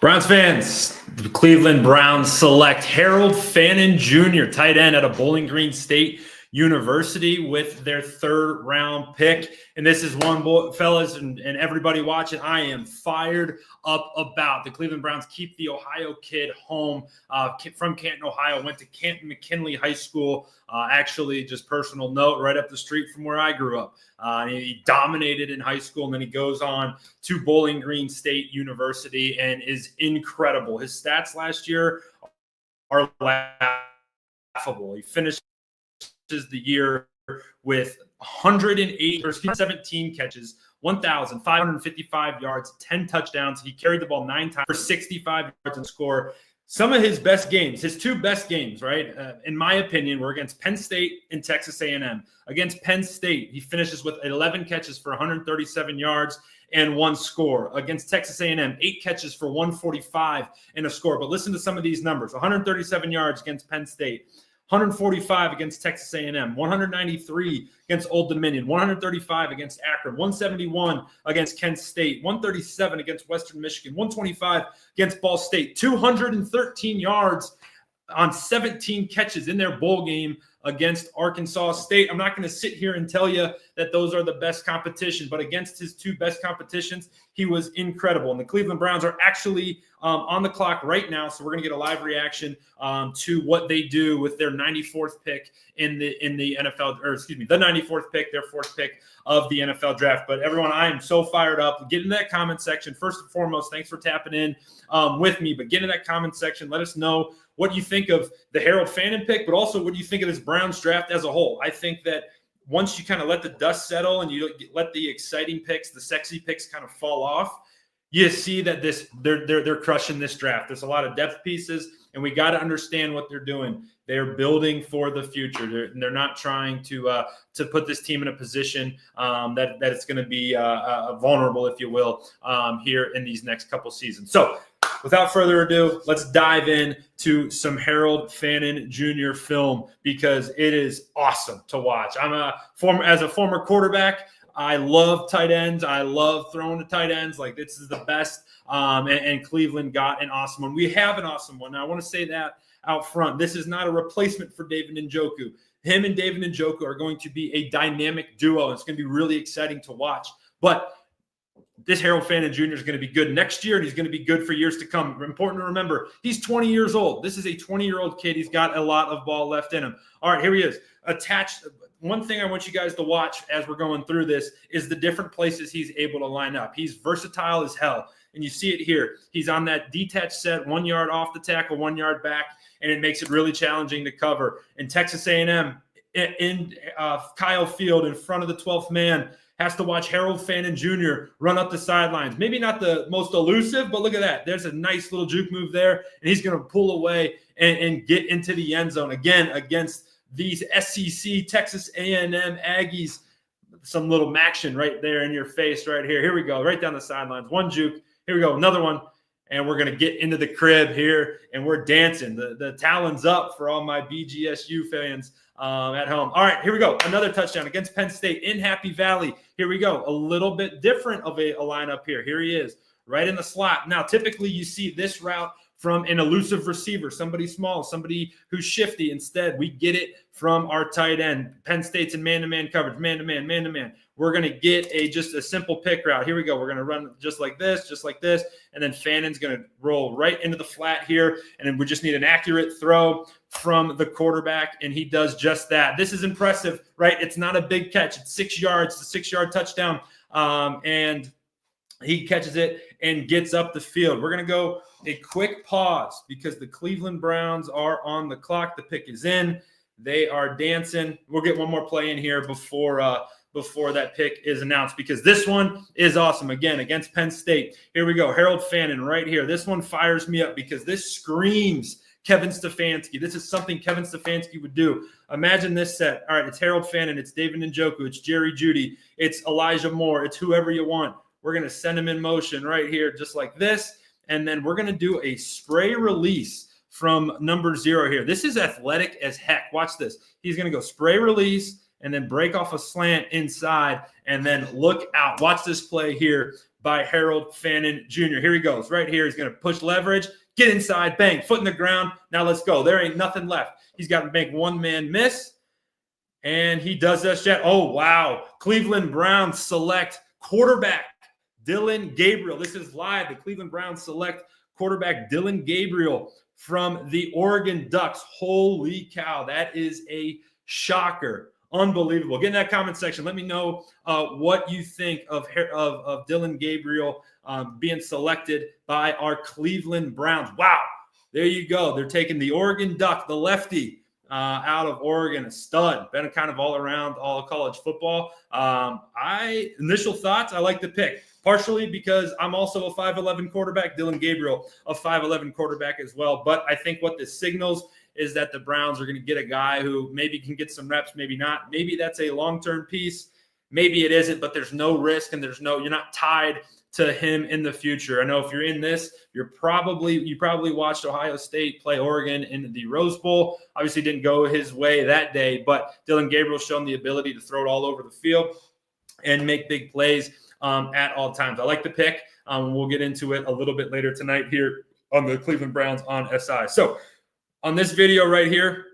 Browns fans, the Cleveland Browns select Harold Fannin Jr., tight end out of Bowling Green State University with their third-round pick. And this is one, fellas, and everybody watching, I am fired up about. The Cleveland Browns keep the Ohio kid home from Canton, Ohio, went to Canton McKinley High School. Actually, just personal note, right up the street from where I grew up. He dominated in high school, and then he goes on to Bowling Green State University and is incredible. His stats last year are laughable. He finished the year with 17 catches, 1,555 yards, 10 touchdowns. He carried the ball 9 times for 65 yards and score. Some of his best games, his two best games, right, in my opinion, were against Penn State and Texas A&M. Against Penn State, he finishes with 11 catches for 137 yards and 1 score. Against Texas A&M, 8 catches for 145 and a score. But listen to some of these numbers: 137 yards against Penn State, 145 against Texas A&M, 193 against Old Dominion, 135 against Akron, 171 against Kent State, 137 against Western Michigan, 125 against Ball State, 213 yards on 17 catches in their bowl game against Arkansas State. I'm not going to sit here and tell you that those are the best competition, but against his two best competitions, he was incredible. And the Cleveland Browns are actually on the clock right now, so we're going to get a live reaction to what they do with their 94th pick in the NFL, or excuse me, the 94th pick, their 4th pick of the NFL draft. But everyone, I am so fired up. Get in that comment section. First and foremost, thanks for tapping in with me, but get in that comment section. Let us know what you think of the Harold Fannin pick, but also what you think of this Browns draft as a whole. I think that once you kind of let the dust settle and you let the exciting picks, the sexy picks kind of fall off, you see that they're crushing this draft. There's a lot of depth pieces, and we got to understand what they're doing. They're building for the future. They're not trying to put this team in a position that it's going to be vulnerable, if you will, here in these next couple seasons. So without further ado, let's dive in to some Harold Fannin Jr. film, because it is awesome to watch. As a former quarterback, I love tight ends. I love throwing to tight ends. Like, this is the best. And Cleveland got an awesome one. We have an awesome one. Now, I want to say that out front. This is not a replacement for David Njoku. Him and David Njoku are going to be a dynamic duo. It's going to be really exciting to watch. But this Harold Fannin Jr. is going to be good next year, and he's going to be good for years to come. Important to remember, he's 20 years old. This is a 20-year-old kid. He's got a lot of ball left in him. All right, here he is. Attached. One thing I want you guys to watch as we're going through this is the different places he's able to line up. He's versatile as hell, and you see it here. He's on that detached set, 1 yard off the tackle, 1 yard back, and it makes it really challenging to cover. In Texas A&M, in Kyle Field, in front of the 12th man, has to watch Harold Fannin Jr. run up the sidelines. Maybe not the most elusive, but look at that. There's a nice little juke move there, and he's going to pull away and get into the end zone again against these SEC Texas A&M Aggies. Some little action right there in your face right here. Here we go, right down the sidelines. One juke. Here we go, another one. And we're going to get into the crib here, and we're dancing. The talons up for all my BGSU fans at home. All right, here we go. Another touchdown against Penn State in Happy Valley. Here we go. A little bit different of a lineup here. Here he is, right in the slot. Now, typically you see this route from an elusive receiver, somebody small, somebody who's shifty. Instead, we get it from our tight end. Penn State's in man-to-man coverage, man-to-man, man-to-man. We're going to get just a simple pick route. Here we go. We're going to run just like this, and then Fannin's going to roll right into the flat here, and then we just need an accurate throw from the quarterback, and he does just that. This is impressive, right? It's not a big catch. It's 6 yards. It's a 6-yard touchdown, and he catches it and gets up the field. We're going to go a quick pause because the Cleveland Browns are on the clock. The pick is in. They are dancing. We'll get one more play in here before that pick is announced, because this one is awesome. Again, against Penn State. Here we go. Harold Fannin right here. This one fires me up because this screams Kevin Stefanski. This is something Kevin Stefanski would do. Imagine this set. All right, it's Harold Fannin. It's David Njoku. It's Jerry Jeudy. It's Elijah Moore. It's whoever you want. We're going to send him in motion right here just like this, and then we're going to do a spray release from number 0 here. This is athletic as heck. Watch this. He's going to go spray release and then break off a slant inside, and then look out. Watch this play here by Harold Fannin Jr. Here he goes. Right here. He's going to push leverage, get inside, bang, foot in the ground. Now let's go. There ain't nothing left. He's got to make one man miss. And he does this yet. Oh, wow. Cleveland Browns select quarterback Dillon Gabriel. This is live. The Cleveland Browns select quarterback Dillon Gabriel from the Oregon Ducks. Holy cow. That is a shocker. Unbelievable. Get in that comment section. Let me know what you think of Dillon Gabriel being selected by our Cleveland Browns. Wow. There you go. They're taking the Oregon Duck, the lefty, out of Oregon, a stud. Been kind of all around all college football. Initial thoughts, I like the pick. Partially because I'm also a 5'11 quarterback, Dillon Gabriel, a 5'11 quarterback as well. But I think what this signals is that the Browns are going to get a guy who maybe can get some reps, maybe not. Maybe that's a long-term piece. Maybe it isn't, but there's no risk and you're not tied to him in the future. I know if you're in this, you probably watched Ohio State play Oregon in the Rose Bowl. Obviously didn't go his way that day, but Dillon Gabriel's shown the ability to throw it all over the field and make big plays at all times. I like the pick. We'll get into it a little bit later tonight here on the Cleveland Browns on SI. So on this video right here,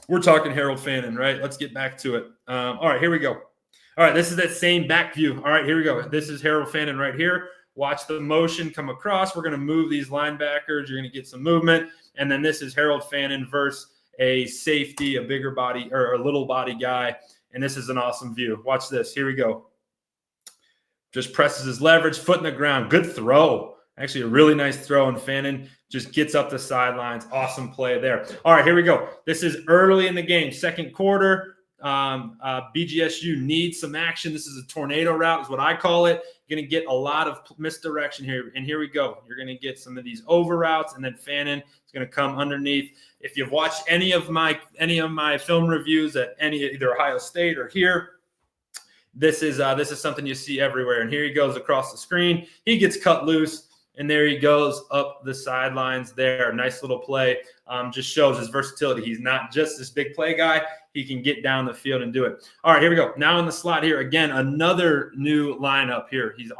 we're talking Harold Fannin, right? Let's get back to it. All right, here we go. All right, this is that same back view. All right, here we go. This is Harold Fannin right here. Watch the motion come across. We're going to move these linebackers. You're going to get some movement. And then this is Harold Fannin versus a safety, a bigger body or a little body guy. And this is an awesome view. Watch this. Here we go. Just presses his leverage, foot in the ground. Good throw. Actually, a really nice throw. And Fannin just gets up the sidelines. Awesome play there. All right, here we go. This is early in the game, second quarter. BGSU needs some action. This is a tornado route is what I call it. You're going to get a lot of misdirection here. And here we go. You're going to get some of these over routes, and then Fannin is going to come underneath. If you've watched any of my film reviews at either Ohio State or here, this is something you see everywhere. And here he goes across the screen. He gets cut loose, and there he goes up the sidelines there. Nice little play. Just shows his versatility. He's not just this big play guy. He can get down the field and do it. All right, here we go. Now in the slot here, again, another new lineup here. He's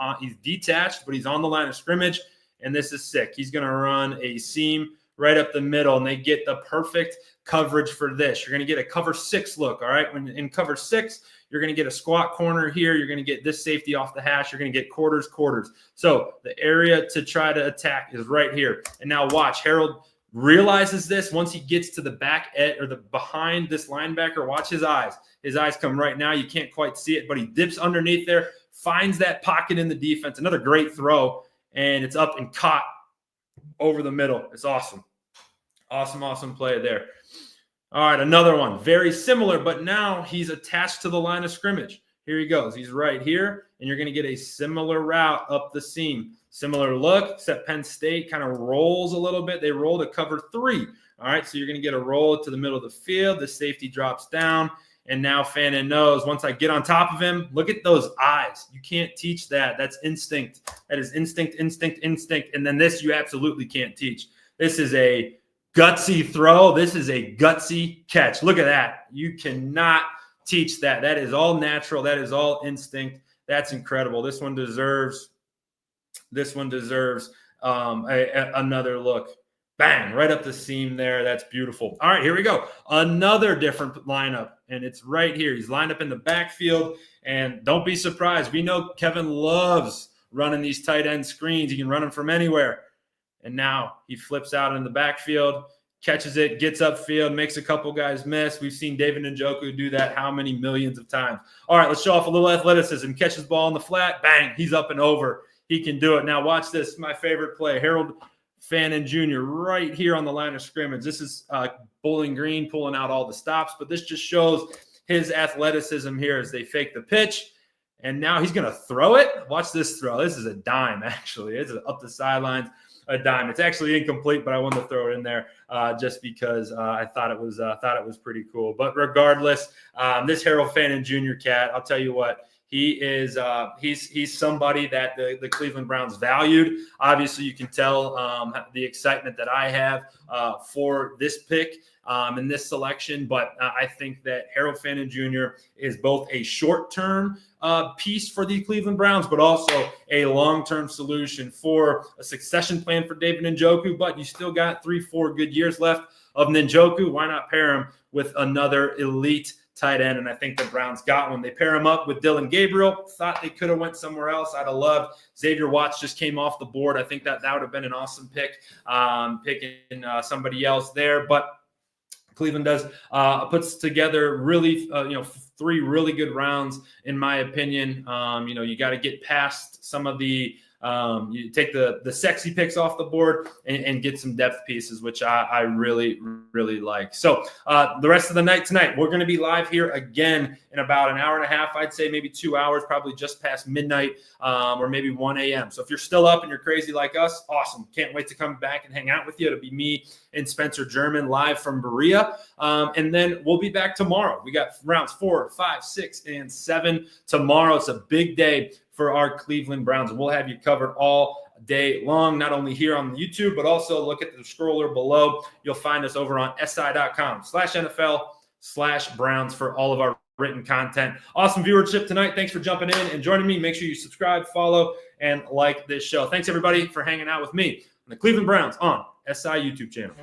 detached, but he's on the line of scrimmage, and this is sick. He's going to run a seam right up the middle, and they get the perfect coverage for this. You're going to get a cover 6 look, all right? When in cover 6, you're going to get a squat corner here. You're going to get this safety off the hash. You're going to get quarters. So the area to try to attack is right here. And now watch, Harold realizes this once he gets to the back edge or the behind this linebacker. Watch his eyes. His eyes come right now. You can't quite see it, but he dips underneath there, finds that pocket in the defense. Another great throw, and it's up and caught over the middle. It's awesome. Awesome play there. All right, another one. Very similar, but now he's attached to the line of scrimmage. Here he goes. He's right here, and you're going to get a similar route up the seam. Similar look, except Penn State kind of rolls a little bit. They roll to cover 3. All right, so you're going to get a roll to the middle of the field. The safety drops down, and now Fannin knows once I get on top of him, look at those eyes. You can't teach that. That's instinct. That is instinct. And then this you absolutely can't teach. This is a gutsy throw. This is a gutsy catch. Look at that. You cannot teach that. That is all natural. That is all instinct. That's incredible. This one deserves another look. Bang, right up the seam there. That's beautiful. All right, here we go. Another different lineup, and it's right here. He's lined up in the backfield, and don't be surprised. We know Kevin loves running these tight end screens. He can run them from anywhere. And now he flips out in the backfield, catches it, gets upfield, makes a couple guys miss. We've seen David Njoku do that how many millions of times. All right, let's show off a little athleticism. Catches ball in the flat, bang, he's up and over. He can do it. Now watch this, my favorite play. Harold Fannin Jr. right here on the line of scrimmage. This is Bowling Green pulling out all the stops, but this just shows his athleticism here as they fake the pitch. And now he's going to throw it. Watch this throw. This is a dime, actually. It's up the sidelines. A dime. It's actually incomplete, but I wanted to throw it in there just because I thought it was pretty cool. But regardless, this Harold Fannin Jr. cat, I'll tell you what, He is he's somebody that the Cleveland Browns valued. Obviously, you can tell the excitement that I have for this pick in this selection. But I think that Harold Fannin Jr. is both a short-term piece for the Cleveland Browns, but also a long-term solution for a succession plan for David Njoku. But you still got 3-4 good years left of Njoku. Why not pair him with another elite tight end? And I think the Browns got one. They pair him up with Dylan Gabriel. Thought they could have went somewhere else. I'd have loved. Xavier Watts just came off the board. I think that would have been an awesome pick, picking somebody else there. But Cleveland puts together really, 3 really good rounds, in my opinion. You got to get past some of the you take the sexy picks off the board and get some depth pieces, which I really, really like. So the rest of the night tonight, we're going to be live here again in about an hour and a half. I'd say maybe 2 hours, probably just past midnight or maybe 1 a.m. So if you're still up and you're crazy like us, awesome. Can't wait to come back and hang out with you. It'll be me and Spencer German live from Berea. And then we'll be back tomorrow. We got rounds 4, 5, 6, and 7 tomorrow. It's a big day for our Cleveland Browns. And we'll have you covered all day long, not only here on YouTube, but also look at the scroller below. You'll find us over on si.com/NFL/Browns for all of our written content. Awesome viewership tonight. Thanks for jumping in and joining me. Make sure you subscribe, follow, and like this show. Thanks, everybody, for hanging out with me on the Cleveland Browns on SI YouTube channel.